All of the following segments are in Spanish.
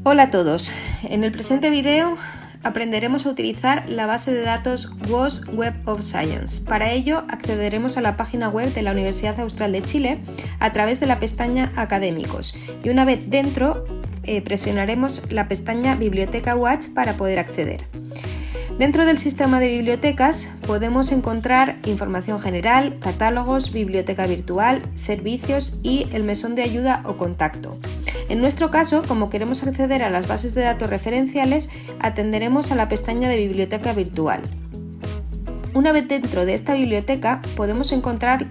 Hola a todos, en el presente video aprenderemos a utilizar la base de datos WOS Web of Science. Para ello accederemos a la página web de la Universidad Austral de Chile a través de la pestaña Académicos y una vez dentro presionaremos la pestaña Biblioteca Watch para poder acceder. Dentro del sistema de bibliotecas podemos encontrar información general, catálogos, biblioteca virtual, servicios y el mesón de ayuda o contacto. En nuestro caso, como queremos acceder a las bases de datos referenciales, atenderemos a la pestaña de biblioteca virtual. Una vez dentro de esta biblioteca podemos encontrar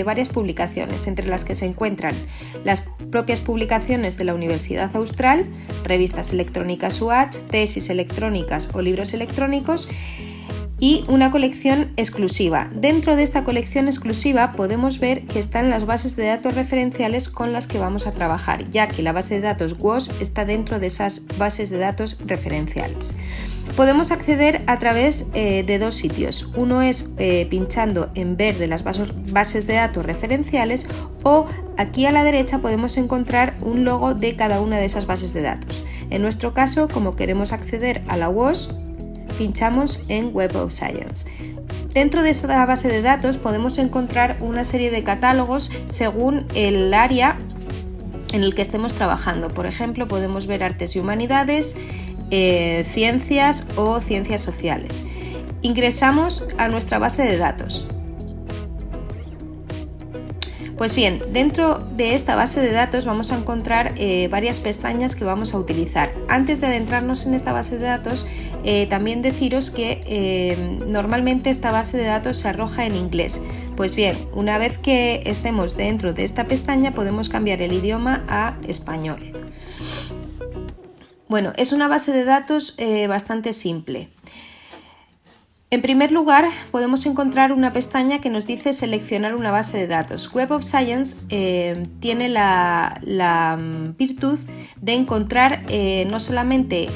varias publicaciones, entre las que se encuentran las propias publicaciones de la Universidad Austral, revistas electrónicas UH, tesis electrónicas o libros electrónicos y una colección exclusiva. Dentro de esta colección exclusiva podemos ver que están las bases de datos referenciales con las que vamos a trabajar, ya que la base de datos WOS está dentro de esas bases de datos referenciales. Podemos acceder a través de dos sitios. Uno es pinchando en ver de las bases de datos referenciales o aquí a la derecha podemos encontrar un logo de cada una de esas bases de datos. En nuestro caso, como queremos acceder a la WOS, pinchamos en Web of Science. Dentro de esta base de datos podemos encontrar una serie de catálogos según el área en el que estemos trabajando. Por ejemplo, podemos ver artes y humanidades, ciencias o ciencias sociales. Ingresamos a nuestra base de datos. Pues bien, dentro de esta base de datos vamos a encontrar varias pestañas que vamos a utilizar. Antes de adentrarnos en esta base de datos, también deciros que normalmente esta base de datos se arroja en inglés. Pues bien, una vez que estemos dentro de esta pestaña podemos cambiar el idioma a español. Bueno, es una base de datos bastante simple. En primer lugar, podemos encontrar una pestaña que nos dice seleccionar una base de datos. Web of Science tiene la virtud de encontrar no solamente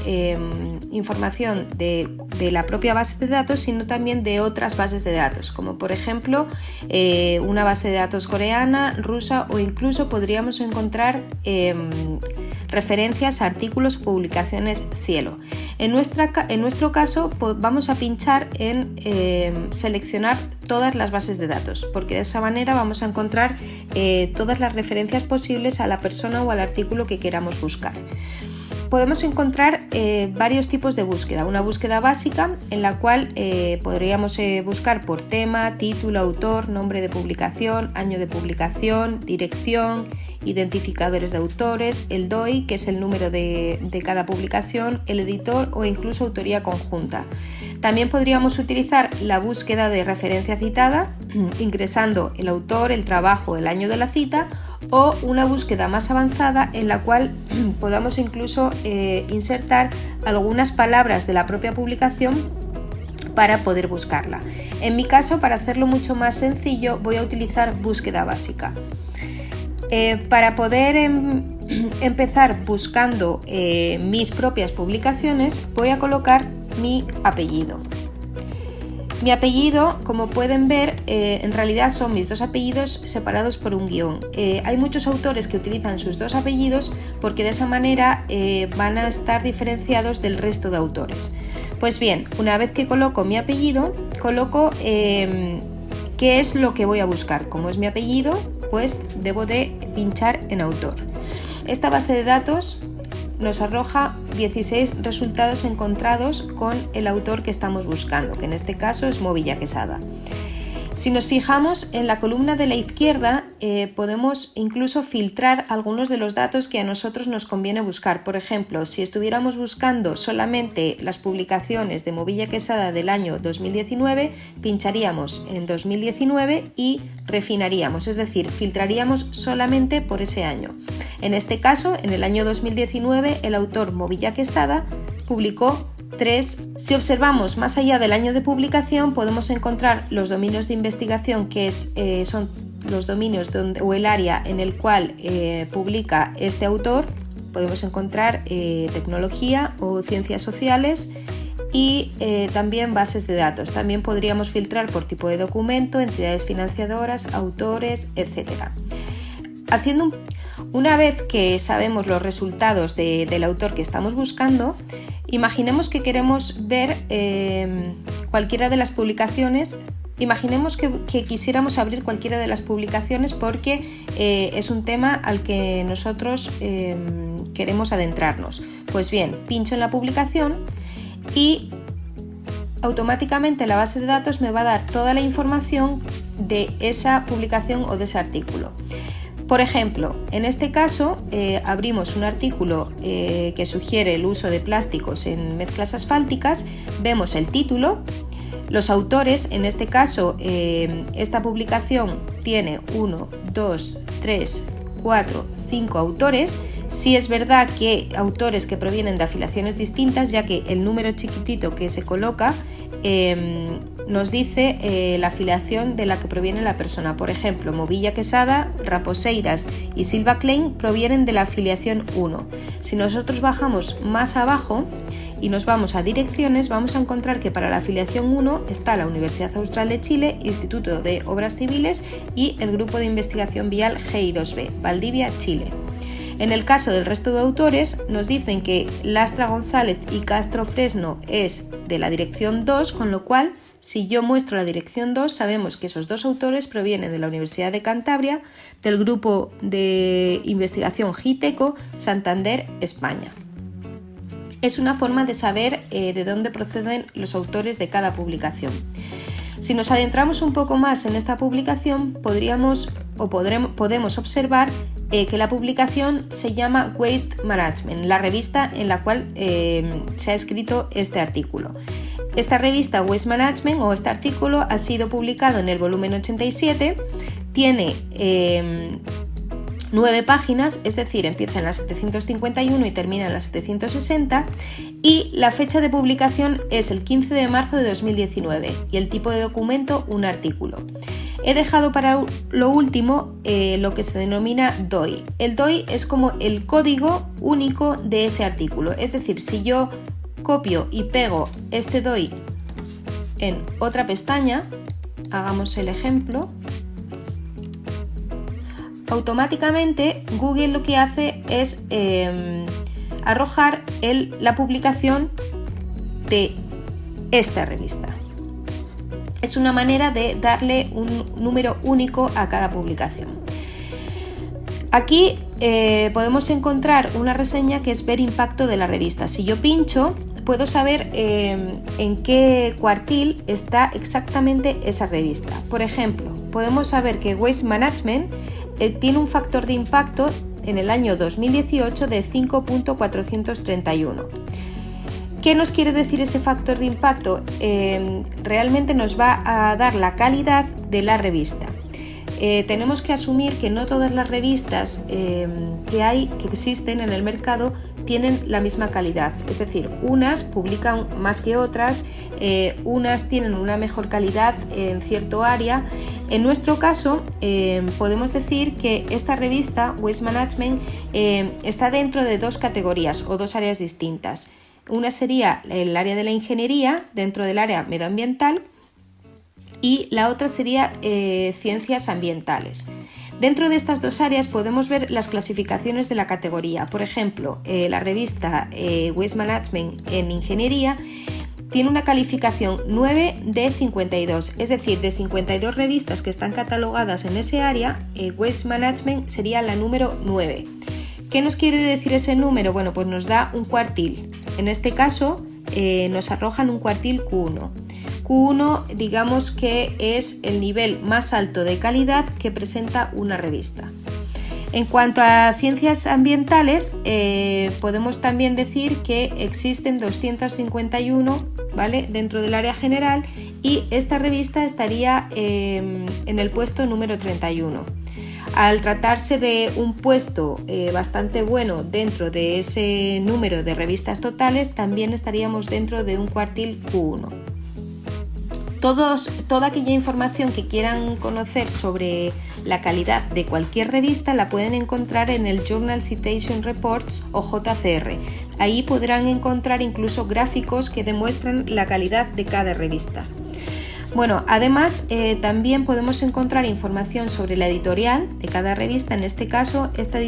información de la propia base de datos, sino también de otras bases de datos, como por ejemplo una base de datos coreana, rusa o incluso podríamos encontrar referencias a artículos o publicaciones Cielo. En nuestro caso vamos a pinchar en seleccionar todas las bases de datos, porque de esa manera vamos a encontrar todas las referencias posibles a la persona o al artículo que queramos buscar. Podemos encontrar varios tipos de búsqueda. Una búsqueda básica en la cual podríamos buscar por tema, título, autor, nombre de publicación, año de publicación, dirección, identificadores de autores, el DOI, que es el número de cada publicación, el editor o incluso autoría conjunta. También podríamos utilizar la búsqueda de referencia citada, ingresando el autor, el trabajo, el año de la cita, o una búsqueda más avanzada en la cual podamos incluso insertar algunas palabras de la propia publicación para poder buscarla. En mi caso, para hacerlo mucho más sencillo, voy a utilizar búsqueda básica. Para poder empezar buscando mis propias publicaciones, voy a colocar mi apellido. Mi apellido, como pueden ver, en realidad son mis dos apellidos separados por un guión. Hay muchos autores que utilizan sus dos apellidos porque de esa manera van a estar diferenciados del resto de autores. Pues bien, una vez que coloco mi apellido, coloco qué es lo que voy a buscar. Como es mi apellido, pues debo de pinchar en autor. Esta base de datos nos arroja 16 resultados encontrados con el autor que estamos buscando, que en este caso es Movilla Quesada. Si nos fijamos en la columna de la izquierda, podemos incluso filtrar algunos de los datos que a nosotros nos conviene buscar. Por ejemplo, si estuviéramos buscando solamente las publicaciones de Movilla Quesada del año 2019, pincharíamos en 2019 y refinaríamos, es decir, filtraríamos solamente por ese año. En este caso, en el año 2019, el autor Movilla Quesada publicó 3. Si observamos más allá del año de publicación, podemos encontrar los dominios de investigación, que son los dominios o el área en el cual publica este autor. Podemos encontrar tecnología o ciencias sociales y también bases de datos. También podríamos filtrar por tipo de documento, entidades financiadoras, autores, etc. Haciendo Una vez que sabemos los resultados del autor que estamos buscando, imaginemos que queremos ver cualquiera de las publicaciones. Imaginemos que quisiéramos abrir cualquiera de las publicaciones porque es un tema al que nosotros queremos adentrarnos. Pues bien, pincho en la publicación y automáticamente la base de datos me va a dar toda la información de esa publicación o de ese artículo. Por ejemplo, en este caso abrimos un artículo que sugiere el uso de plásticos en mezclas asfálticas, vemos el título, los autores, en este caso esta publicación tiene 1, 2, 3, 4, 5 autores. Sí es verdad que autores que provienen de afiliaciones distintas, ya que el número chiquitito que se coloca nos dice la afiliación de la que proviene la persona. Por ejemplo, Movilla Quesada, Raposeiras y Silva Klein provienen de la afiliación 1. Si nosotros bajamos más abajo y nos vamos a direcciones, vamos a encontrar que para la afiliación 1 está la Universidad Austral de Chile, Instituto de Obras Civiles y el Grupo de Investigación Vial GI2B, Valdivia, Chile. En el caso del resto de autores, nos dicen que Lastra González y Castro Fresno es de la dirección 2, con lo cual, si yo muestro la dirección 2, sabemos que esos dos autores provienen de la Universidad de Cantabria, del Grupo de Investigación GITECO, Santander, España. Es una forma de saber de dónde proceden los autores de cada publicación. Si nos adentramos un poco más en esta publicación, podemos observar que la publicación se llama Waste Management, la revista en la cual se ha escrito este artículo. Esta revista Waste Management o este artículo ha sido publicado en el volumen 87, tiene 9 páginas, es decir, empieza en las 751 y termina en las 760, y la fecha de publicación es el 15 de marzo de 2019 y el tipo de documento un artículo. He dejado para lo último lo que se denomina DOI. El DOI es como el código único de ese artículo, es decir, si yo copio y pego este DOI en otra pestaña, hagamos el ejemplo, automáticamente Google lo que hace es arrojar la publicación de esta revista. Es una manera de darle un número único a cada publicación. Aquí podemos encontrar una reseña que es ver impacto de la revista. Si yo pincho, puedo saber en qué cuartil está exactamente esa revista. Por ejemplo, podemos saber que Waste Management tiene un factor de impacto en el año 2018 de 5.431. ¿Qué nos quiere decir ese factor de impacto? Realmente nos va a dar la calidad de la revista. Tenemos que asumir que no todas las revistas que existen en el mercado tienen la misma calidad, es decir, unas publican más que otras, unas tienen una mejor calidad en cierto área. En nuestro caso, podemos decir que esta revista, Waste Management, está dentro de dos categorías o dos áreas distintas. Una sería el área de la ingeniería dentro del área medioambiental y la otra sería ciencias ambientales. Dentro de estas dos áreas podemos ver las clasificaciones de la categoría. Por ejemplo, la revista Waste Management en ingeniería tiene una calificación 9 de 52, es decir, de 52 revistas que están catalogadas en ese área, Waste Management sería la número 9. ¿Qué nos quiere decir ese número? Bueno, pues nos da un cuartil. En este caso nos arrojan un cuartil Q1. Q1 digamos que es el nivel más alto de calidad que presenta una revista. En cuanto a ciencias ambientales, podemos también decir que existen 251, ¿vale?, dentro del área general y esta revista estaría en el puesto número 31. Al tratarse de un puesto bastante bueno dentro de ese número de revistas totales, también estaríamos dentro de un cuartil Q1. Toda aquella información que quieran conocer sobre la calidad de cualquier revista la pueden encontrar en el Journal Citation Reports o JCR. Ahí podrán encontrar incluso gráficos que demuestran la calidad de cada revista. Bueno, además también podemos encontrar información sobre la editorial de cada revista. En este caso, esta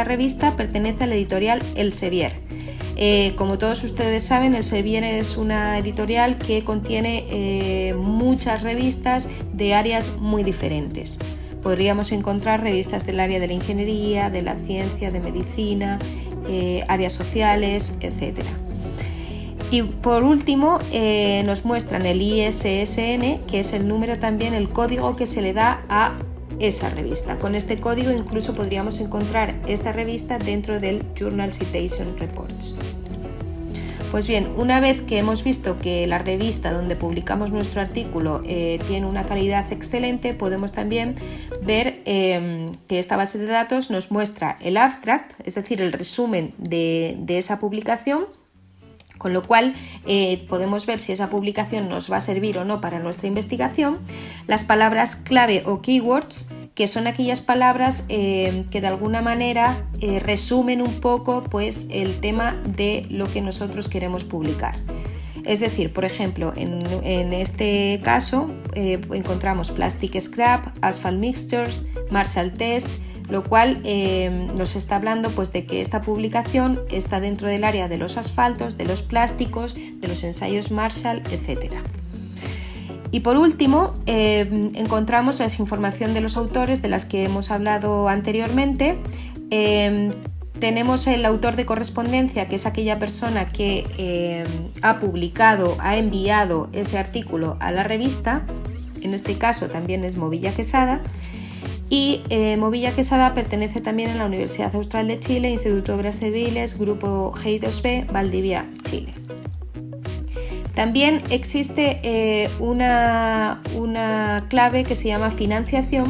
revista pertenece a la editorial Elsevier. Como todos ustedes saben, Elsevier es una editorial que contiene muchas revistas de áreas muy diferentes. Podríamos encontrar revistas del área de la ingeniería, de la ciencia, de medicina, áreas sociales, etc. Y por último nos muestran el ISSN, que es el número también, el código que se le da a esa revista. Con este código incluso podríamos encontrar esta revista dentro del Journal Citation Reports. Pues bien, una vez que hemos visto que la revista donde publicamos nuestro artículo tiene una calidad excelente, podemos también ver que esta base de datos nos muestra el abstract, es decir, el resumen de esa publicación, con lo cual podemos ver si esa publicación nos va a servir o no para nuestra investigación, las palabras clave o keywords, que son aquellas palabras que de alguna manera resumen un poco pues, el tema de lo que nosotros queremos publicar. Es decir, por ejemplo, en este caso encontramos Plastic Scrap, Asphalt Mixtures, Marshall Test, lo cual nos está hablando pues, de que esta publicación está dentro del área de los asfaltos, de los plásticos, de los ensayos Marshall, etc. Y por último, encontramos la información de los autores de las que hemos hablado anteriormente. Tenemos el autor de correspondencia, que es aquella persona que ha publicado, ha enviado ese artículo a la revista. En este caso también es Movilla Quesada. Y Movilla Quesada pertenece también a la Universidad Austral de Chile, Instituto de Obras Civiles, Grupo G2B, Valdivia, Chile. También existe una clave que se llama financiación,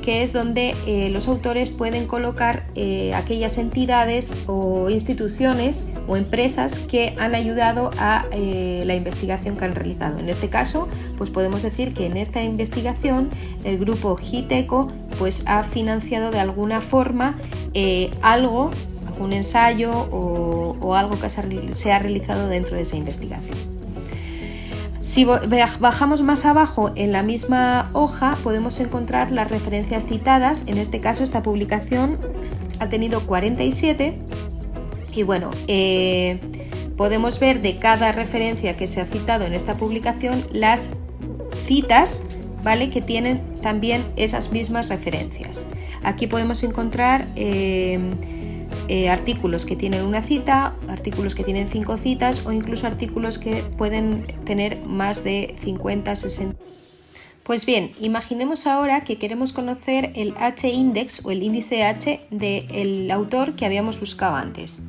que es donde los autores pueden colocar aquellas entidades o instituciones o empresas que han ayudado a la investigación que han realizado. En este caso, pues podemos decir que en esta investigación el grupo GITECO pues, ha financiado de alguna forma algún ensayo o algo que se ha realizado dentro de esa investigación. Si bajamos más abajo en la misma hoja podemos encontrar las referencias citadas. En este caso esta publicación ha tenido 47 y bueno, podemos ver de cada referencia que se ha citado en esta publicación las citas, ¿vale?, que tienen también esas mismas referencias. Aquí podemos encontrar artículos que tienen una cita, artículos que tienen 5 citas o incluso artículos que pueden tener más de 50, 60. Pues bien, imaginemos ahora que queremos conocer el H-index o el índice H del autor que habíamos buscado antes.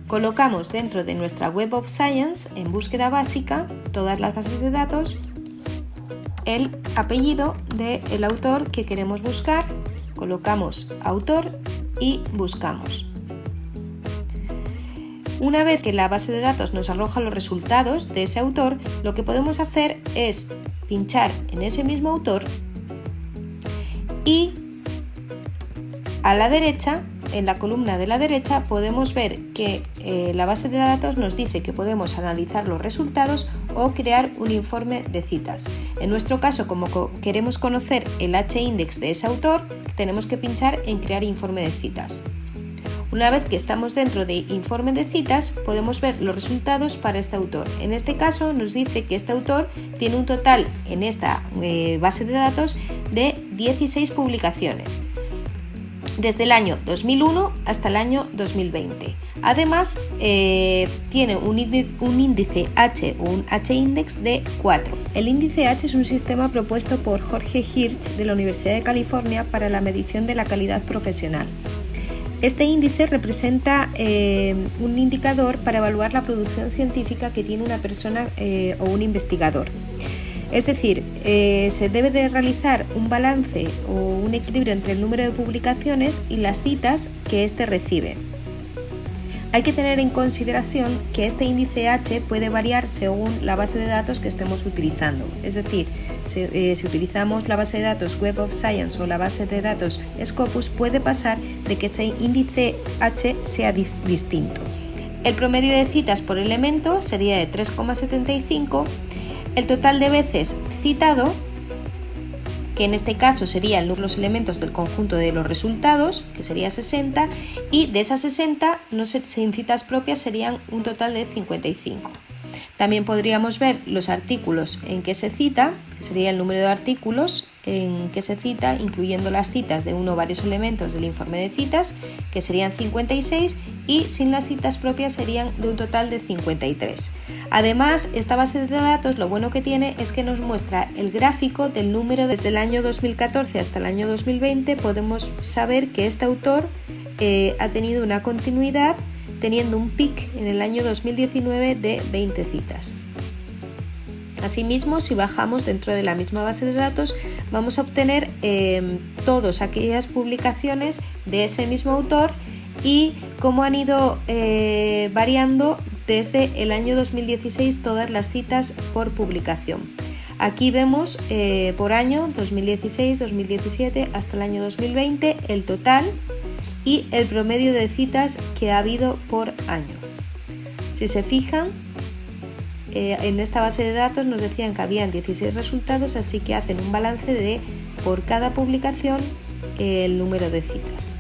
Colocamos dentro de nuestra Web of Science, en búsqueda básica, todas las bases de datos, el apellido del autor que queremos buscar, colocamos autor y buscamos. Una vez que la base de datos nos arroja los resultados de ese autor, lo que podemos hacer es pinchar en ese mismo autor y a la derecha, en la columna de la derecha, podemos ver que la base de datos nos dice que podemos analizar los resultados o crear un informe de citas. En nuestro caso, como queremos conocer el H-index de ese autor, tenemos que pinchar en crear informe de citas. Una vez que estamos dentro de informe de citas, podemos ver los resultados para este autor. En este caso nos dice que este autor tiene un total en esta base de datos de 16 publicaciones, desde el año 2001 hasta el año 2020. Además, tiene un índice H o un H-index de 4. El índice H es un sistema propuesto por Jorge Hirsch de la Universidad de California para la medición de la calidad profesional. Este índice representa un indicador para evaluar la producción científica que tiene una persona o un investigador. Es decir, se debe de realizar un balance o un equilibrio entre el número de publicaciones y las citas que éste recibe. Hay que tener en consideración que este índice H puede variar según la base de datos que estemos utilizando. Es decir, si utilizamos la base de datos Web of Science o la base de datos Scopus, puede pasar de que ese índice H sea distinto. El promedio de citas por elemento sería de 3,75. el total de veces citado, que en este caso serían los elementos del conjunto de los resultados, que sería 60, y de esas 60, sin citas propias, serían un total de 55. También podríamos ver los artículos en que se cita, que sería el número de artículos en que se cita, incluyendo las citas de uno o varios elementos del informe de citas, que serían 56, y sin las citas propias serían de un total de 53. Además, esta base de datos lo bueno que tiene es que nos muestra el gráfico del número desde el año 2014 hasta el año 2020. Podemos saber que este autor ha tenido una continuidad, teniendo un pic en el año 2019 de 20 citas. Asimismo, si bajamos dentro de la misma base de datos, vamos a obtener todas aquellas publicaciones de ese mismo autor y cómo han ido variando desde el año 2016 todas las citas por publicación. Aquí vemos por año 2016, 2017 hasta el año 2020 el total y el promedio de citas que ha habido por año. Si se fijan, en esta base de datos nos decían que habían 16 resultados, así que hacen un balance de por cada publicación el número de citas.